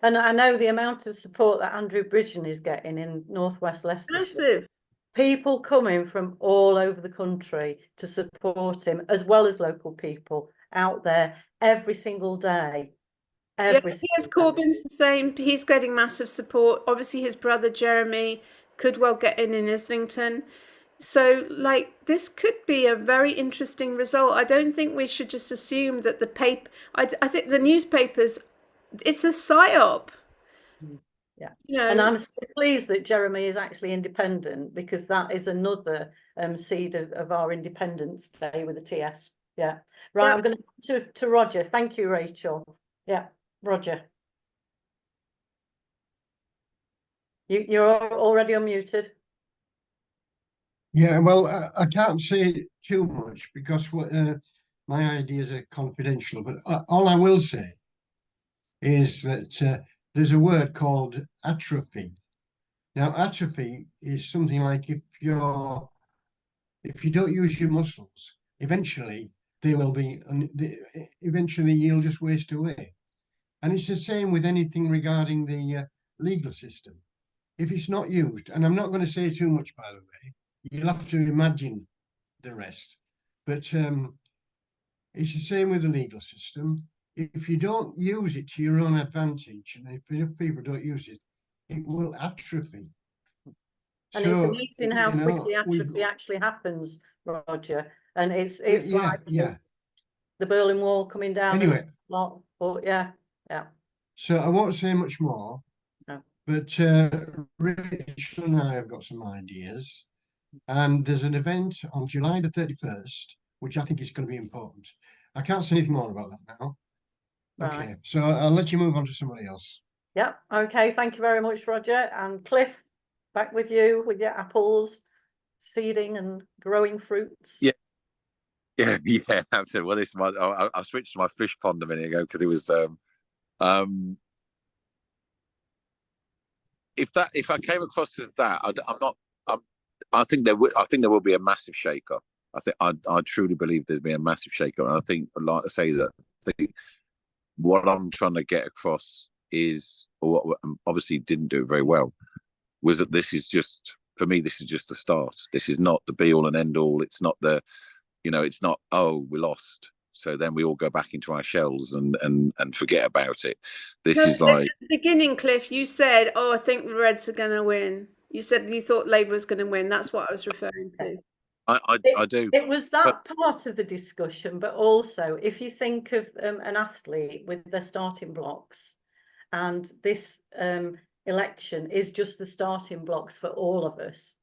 And I know the amount of support that Andrew Bridgen is getting in Northwest Leicestershire. Massive. People coming from all over the country to support him, as well as local people out there every single day. Yes, Corbyn's the same. He's getting massive support. Obviously, his brother Jeremy could well get in Islington. So, like, this could be a very interesting result. I don't think we should just assume that I think the newspapers, it's a psyop. Yeah. You know, And I'm so pleased that Jeremy is actually independent, because that is another seed of our Independence Day with the TS. Yeah. Right. Yeah. I'm going to Roger. Thank you, Rachel. Yeah. Roger. You're already unmuted. Yeah, well, I can't say too much because my ideas are confidential, but all I will say is that there's a word called atrophy. Now, atrophy is something like if you don't use your muscles, eventually you'll just waste away. And it's the same with anything regarding the legal system. if it's not used, and I'm not going to say too much, by the way, you'll have to imagine the rest. But it's the same with the legal system. If you don't use it to your own advantage, and if enough people don't use it, it will atrophy. And it's So, amazing how you know, quickly we've atrophy got- actually happens, Roger. And it's yeah, like yeah. the Berlin Wall coming down. Anyway, a lot, but yeah. so I won't say much more. No. But Rachel and I have got some ideas, and there's an event on July the 31st, which I think is going to be important. I can't say anything more about that now. Right. Okay, so I'll let you move on to somebody else. Yeah. Okay. Thank you very much, Roger. And Cliff, back with you with your apples, seeding and growing fruits. Yeah. Yeah, yeah, absolutely. Well, this is my. I switched to my fish pond a minute ago because it was. If I came across as that, I'm not. I think there will be a massive shake-up. I truly believe there'd be a massive shake-up, and I think I'd like to say that. I think what I'm trying to get across is, or what obviously didn't do it very well, was that this is just, for me, this is just the start. This is not the be-all and end-all. It's not the. It's not, oh, we lost, so then we all go back into our shells and forget about it. This is like, at the beginning, Cliff, you said, "Oh, I think the Reds are going to win." You said you thought Labour was going to win. That's what I was referring to. I do. It was that part of the discussion, but also if you think of an athlete with their starting blocks, and this election is just the starting blocks for all of us,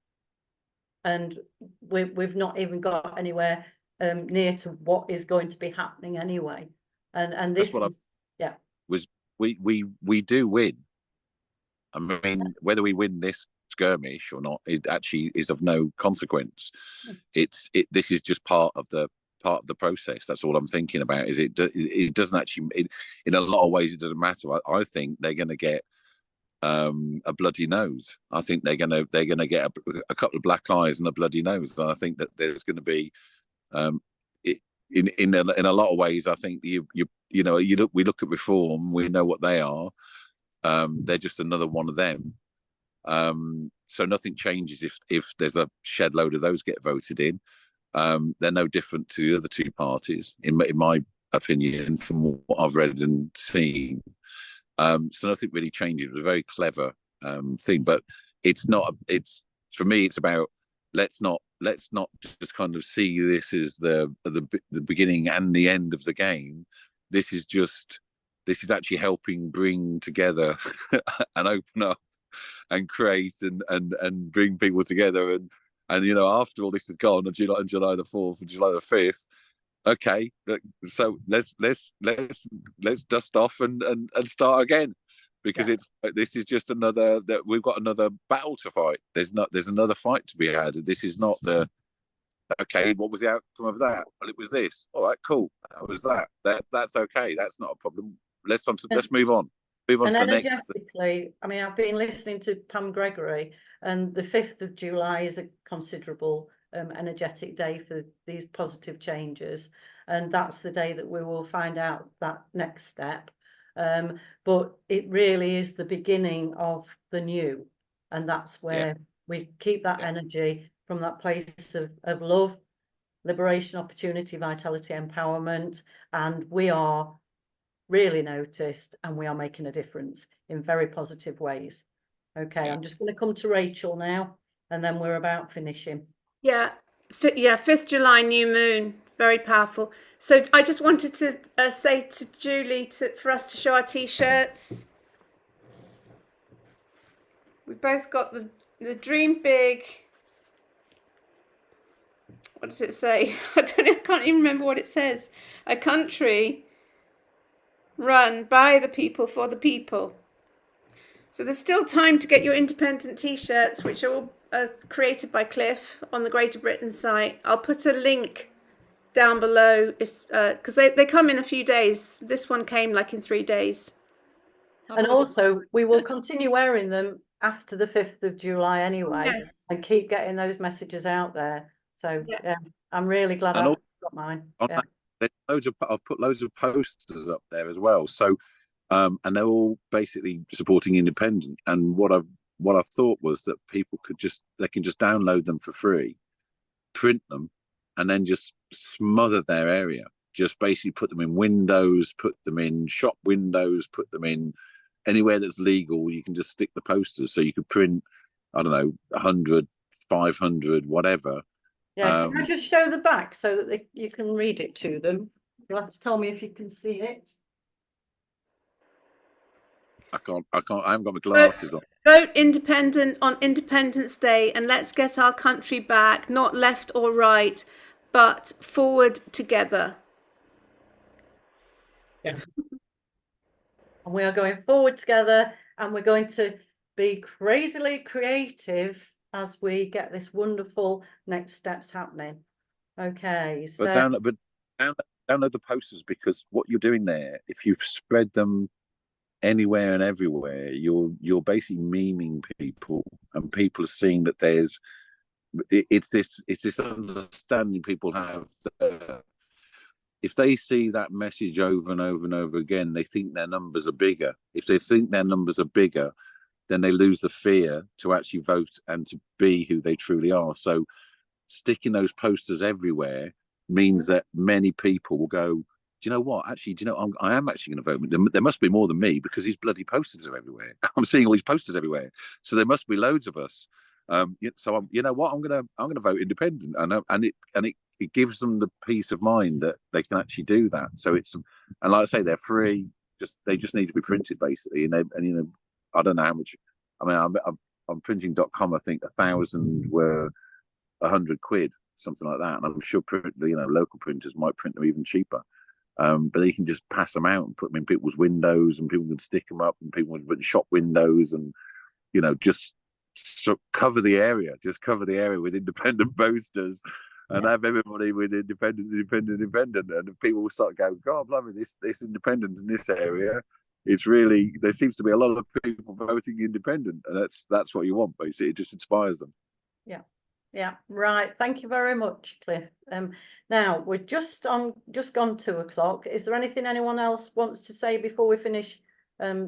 and we've not even got anywhere near to what is going to be happening anyway. And this is, yeah. We do win. I mean, whether we win this skirmish or not, it actually is of no consequence. This is just part of the process. That's all I'm thinking about. Is it doesn't actually, in a lot of ways, it doesn't matter. I think they're going to get a bloody nose. I think they're going to get a couple of black eyes and a bloody nose. And I think that there's going to be, in a lot of ways, I think we look at Reform, we know what they are. They're just another one of them. So nothing changes if there's a shed load of those get voted in. They're no different to the other two parties, in my opinion, from what I've read and seen. So nothing really changes. It was a very clever thing, but it's not. It's, for me, it's about let's not just kind of see this as the beginning and the end of the game. This is actually helping bring together and open up and create and bring people together, and after all this is gone on July the 4th and July the 5th, okay, so let's dust off and start again, because this is just another, that we've got another battle to fight. There's another fight to be had. This is not the, okay, what was the outcome of that? Well, it was this. All right, cool. That was that. That's okay. That's not a problem. Let's move on. Move on to the next. Energetically, I mean, I've been listening to Pam Gregory, and the 5th of July is a considerable energetic day for these positive changes, and that's the day that we will find out that next step. But it really is the beginning of the new, and that's where we keep that energy from that place of love, liberation, opportunity, vitality, empowerment, and we are really noticed, and we are making a difference in very positive ways. Okay, I'm just going to come to Rachel now, and then we're about finishing. Yeah, 5th July, new moon, very powerful. So I just wanted to say to Julie for us to show our T-shirts. We both got the Dream Big. What does it say? I don't know. I can't even remember what it says. A country run by the people for the people. So there's still time to get your independent T-shirts, which are all created by Cliff on the Greater Britain site. I'll put a link down below because they come in a few days. This one came like in 3 days. And also, we will continue wearing them after the 5th of July anyway, and keep getting those messages out there. So yeah, I'm really glad I've got mine. I've put loads of posters up there as well. So, and they're all basically supporting independent. And what I've what I thought was that people they can just download them for free, print them, and then just smother their area. Just basically put them in windows, put them in shop windows, put them in anywhere that's legal. You can just stick the posters. So you could print, I don't know, 100, 500, whatever. Yeah, can I just show the back so that you can read it to them? You'll have to tell me if you can see it. I haven't got my glasses on. Vote independent on Independence Day, and let's get our country back, not left or right, but forward together. And we are going forward together, and we're going to be crazily creative as we get this wonderful next steps happening. Okay, so But download the posters, because what you're doing there, if you spread them anywhere and everywhere, you're basically memeing people, and people are seeing that it's this understanding people have that if they see that message over and over and over again, they think their numbers are bigger. If they think their numbers are bigger, then they lose the fear to actually vote and to be who they truly are. So sticking those posters everywhere means that many people will go, do you know what? Actually, do you know, I am actually going to vote. There must be more than me, because these bloody posters are everywhere. I'm seeing all these posters everywhere. So there must be loads of us. So you know what? I'm gonna vote independent, and it gives them the peace of mind that they can actually do that. So and like I say, they're free. They just need to be printed, basically. And you know, I don't know how much. I mean, I'm printing.com. I think 1,000 were 100 quid, something like that. And I'm sure local printers might print them even cheaper. But they can just pass them out and put them in people's windows, and people can stick them up, and people can put in shop windows, and just cover the area. Just cover the area with independent posters, and have everybody with independent, and people will start going, God, blimey, this independent in this area. It's really, there seems to be a lot of people voting independent, and that's what you want, basically. It just inspires them. Yeah, right. Thank you very much, Cliff. Now we're just gone 2:00. Is there anything anyone else wants to say before we finish?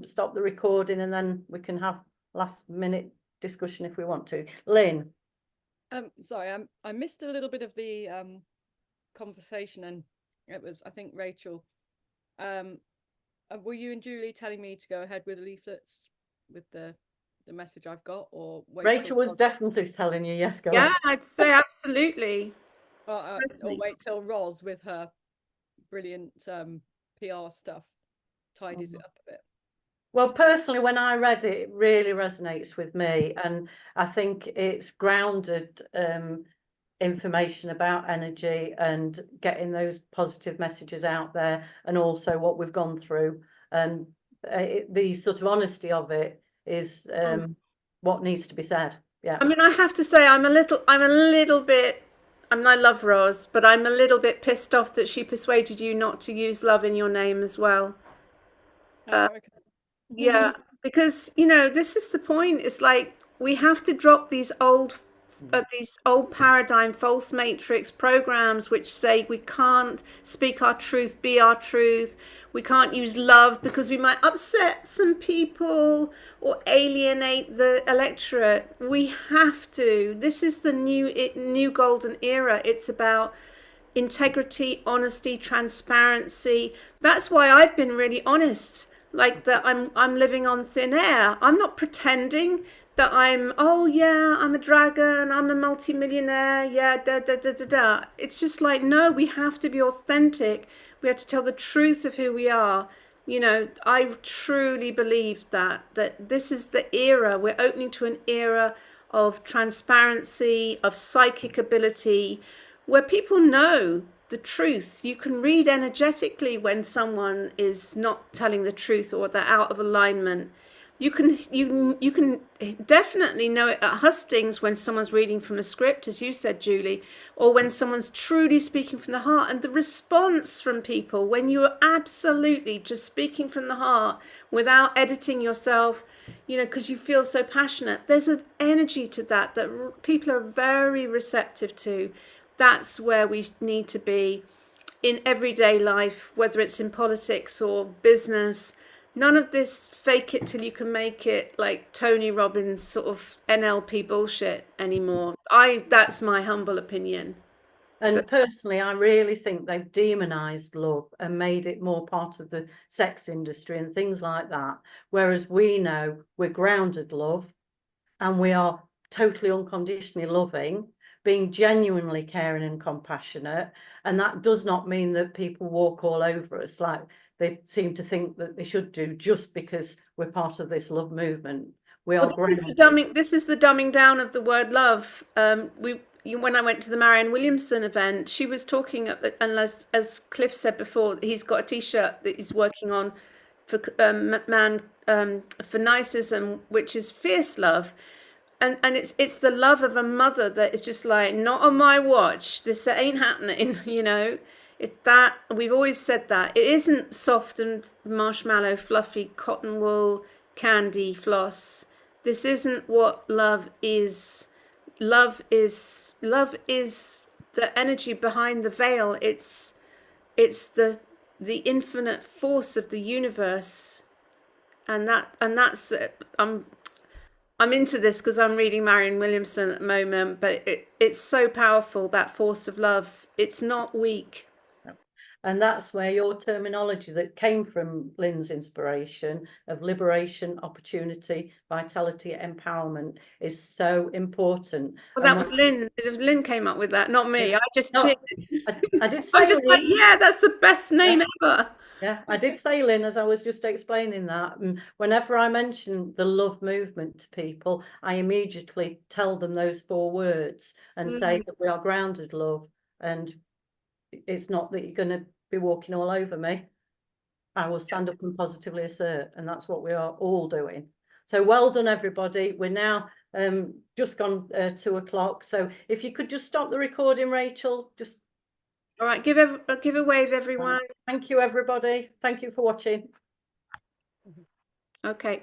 Stop the recording, and then we can have last minute discussion if we want to. Lynn. Sorry, I missed a little bit of the conversation, and it was, I think, Rachel. Were you and Julie telling me to go ahead with leaflets with the message I've got, or Rachel was definitely telling you, yes, go Yeah, ahead. I'd say absolutely. or wait till Roz with her brilliant PR stuff tidies it up a bit? Well, personally, when I read it, it really resonates with me, and I think it's grounded information about energy and getting those positive messages out there, and also what we've gone through, and the sort of honesty of it is what needs to be said. Yeah, I mean, I have to say, I'm a little bit. I mean, I love Roz, but I'm a little bit pissed off that she persuaded you not to use love in your name as well. Okay. Yeah, because this is the point. It's like we have to drop these old paradigm, false matrix programs which say we can't speak our truth, be our truth. We can't use love because we might upset some people or alienate the electorate. We have to. This is the new golden era. It's about integrity, honesty, transparency. That's why I've been really honest. Like that, I'm living on thin air. I'm not pretending that I'm a dragon, I'm a multimillionaire, da. It's just like, no, we have to be authentic. We have to tell the truth of who we are. I truly believe that this is the era. We're opening to an era of transparency, of psychic ability, where people know the truth. You can read energetically when someone is not telling the truth or they're out of alignment. You can definitely know it at hustings when someone's reading from a script, as you said, Julie, or when someone's truly speaking from the heart, and the response from people when you're absolutely just speaking from the heart without editing yourself, because you feel so passionate. There's an energy to that people are very receptive to. That's where we need to be in everyday life, whether it's in politics or business. None of this fake it till you can make it, like Tony Robbins sort of NLP bullshit anymore. That's my humble opinion. And personally, I really think they've demonized love and made it more part of the sex industry and things like that. Whereas we know we're grounded love and we are totally unconditionally loving, being genuinely caring and compassionate. And that does not mean that people walk all over us like they seem to think that they should do just because we're part of this love movement. We are Well, this is the dumbing down of the word love. When I went to the Marianne Williamson event, she was talking, and as Cliff said before, he's got a T-shirt that he's working on for for Nicism, which is fierce love, and it's the love of a mother that is just like, not on my watch. This ain't happening, you know. It's that we've always said that it isn't soft and marshmallow, fluffy cotton wool candy floss. This isn't what love is. Love is the energy behind the veil. It's the infinite force of the universe, and that's I'm into this because I'm reading Marianne Williamson at the moment. But it's so powerful, that force of love. It's not weak. And that's where your terminology that came from Lynn's inspiration of liberation, opportunity, vitality, empowerment is so important. Well, that was Lynn. Lynn came up with that, not me. I just cheered. I did say, like, yeah, that's the best name ever. Yeah, I did say, Lynn, as I was just explaining that. And whenever I mention the love movement to people, I immediately tell them those 4 words and say that we are grounded love. And it's not that you're going to be walking all over me. I will stand up and positively assert, and that's what we are all doing. So well done, everybody. We're now just gone 2 o'clock. So if you could just stop the recording, Rachel. Just all right. Give a wave, everyone. Thank you, everybody. Thank you for watching. Okay.